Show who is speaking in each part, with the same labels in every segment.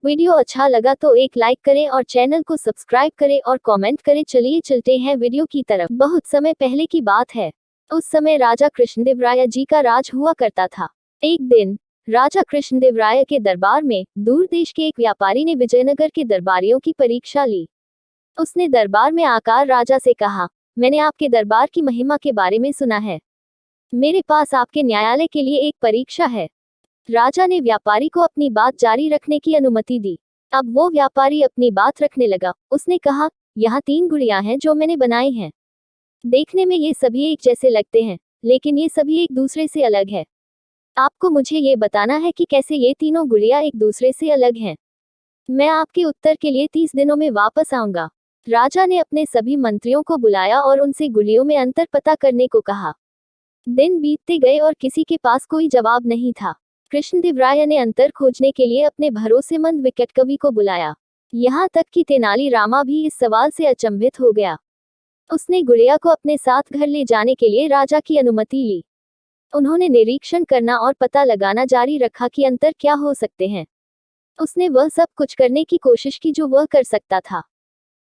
Speaker 1: Video अच्छा लगा तो एक लाइक करें और चैनल को सब्सक्राइब करें और कमेंट करें। चलिए चलते हैं वीडियो की तरफ। बहुत समय पहले की बात है। उस समय राजा कृष्णदेवराय जी का राज हुआ करता था। एक दिन राजा कृष्णदेवराय के दरबार में दूर देश के एक व्यापारी ने विजयनगर के दरबारियों की परीक्षा ली। उसने दरबार में आकर राजा से कहा, मैंने आपके दरबार की महिमा के बारे में सुना है। मेरे पास आपके न्यायालय के लिए एक परीक्षा है। राजा ने व्यापारी को अपनी बात जारी रखने की अनुमति दी। अब वो व्यापारी अपनी बात रखने लगा। उसने कहा, यहाँ 3 गुड़ियां हैं जो मैंने बनाई हैं। देखने में ये सभी एक जैसे लगते हैं, लेकिन ये सभी एक दूसरे से अलग है। आपको मुझे ये बताना है कि कैसे ये तीनों गुड़ियां एक दूसरे से अलग हैं। मैं आपके उत्तर के लिए 30 दिनों में वापस आऊंगा। राजा ने अपने सभी मंत्रियों को बुलाया और उनसे गुड़ियों में अंतर पता करने को कहा। दिन बीतते गए और किसी के पास कोई जवाब नहीं था। कृष्णदेवराय ने अंतर खोजने के लिए अपने भरोसेमंद विकट कवि को बुलाया। यहाँ तक कि तेनाली रामा भी इस सवाल से अचंभित हो गया। उसने गुड़िया को अपने साथ घर ले जाने के लिए राजा की अनुमति ली। उन्होंने निरीक्षण करना और पता लगाना जारी रखा कि अंतर क्या हो सकते हैं। उसने वह सब कुछ करने की कोशिश की जो वह कर सकता था।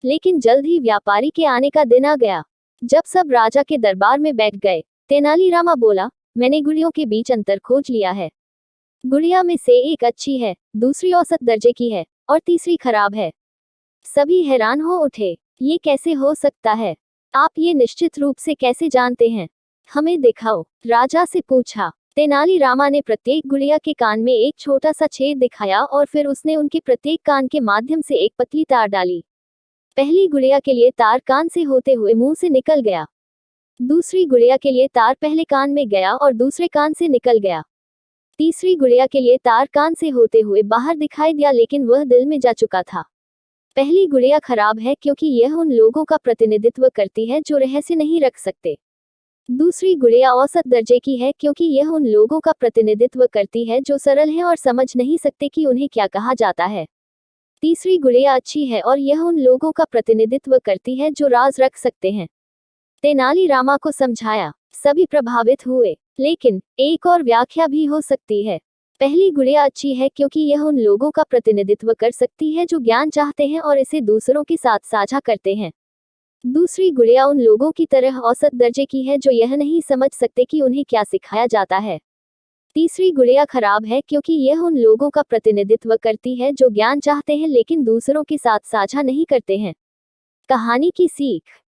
Speaker 1: लेकिन जल्द ही व्यापारी के आने का दिन आ गया। जब सब राजा के दरबार में बैठ गए, तेनालीरामा बोला, मैंने गुड़ियों के बीच अंतर खोज लिया है। गुड़िया में से एक अच्छी है, दूसरी औसत दर्जे की है और तीसरी खराब है। सभी हैरान हो उठे। ये कैसे हो सकता है? आप ये निश्चित रूप से कैसे जानते हैं? हमें दिखाओ, राजा से पूछा। तेनालीरामा ने प्रत्येक गुड़िया के कान में एक छोटा सा छेद दिखाया और फिर उसने उनके प्रत्येक कान के माध्यम से एक पतली तार डाली। पहली गुड़िया के लिए तार कान से होते हुए मुंह से निकल गया। दूसरी गुड़िया के लिए तार पहले कान में गया और दूसरे कान से निकल गया। तीसरी गुड़िया के लिए तार कान से होते हुए बाहर दिखाई दिया, लेकिन वह दिल में जा चुका था। पहली गुड़िया खराब है क्योंकि यह उन लोगों का प्रतिनिधित्व करती है जो रहस्य नहीं रख सकते। दूसरी गुड़िया औसत दर्जे की है क्योंकि यह उन लोगों का प्रतिनिधित्व करती है जो सरल हैं और समझ नहीं सकते कि उन्हें क्या कहा जाता है। तीसरी गुड़िया अच्छी है और यह उन लोगों का प्रतिनिधित्व करती है जो राज रख सकते हैं। तेनालीरामा को समझाया। सभी प्रभावित हुए। लेकिन एक और व्याख्या भी हो सकती है। पहली गुड़िया अच्छी है क्योंकि यह उन लोगों का प्रतिनिधित्व कर सकती है जो ज्ञान चाहते हैं और इसे दूसरों के साथ साझा करते हैं। दूसरी गुड़िया उन लोगों की तरह औसत दर्जे की है जो यह नहीं समझ सकते कि उन्हें क्या सिखाया जाता है। तीसरी गुड़िया खराब है क्योंकि यह उन लोगों का प्रतिनिधित्व करती है जो ज्ञान चाहते हैं लेकिन दूसरों के साथ साझा नहीं करते हैं। कहानी की सीख।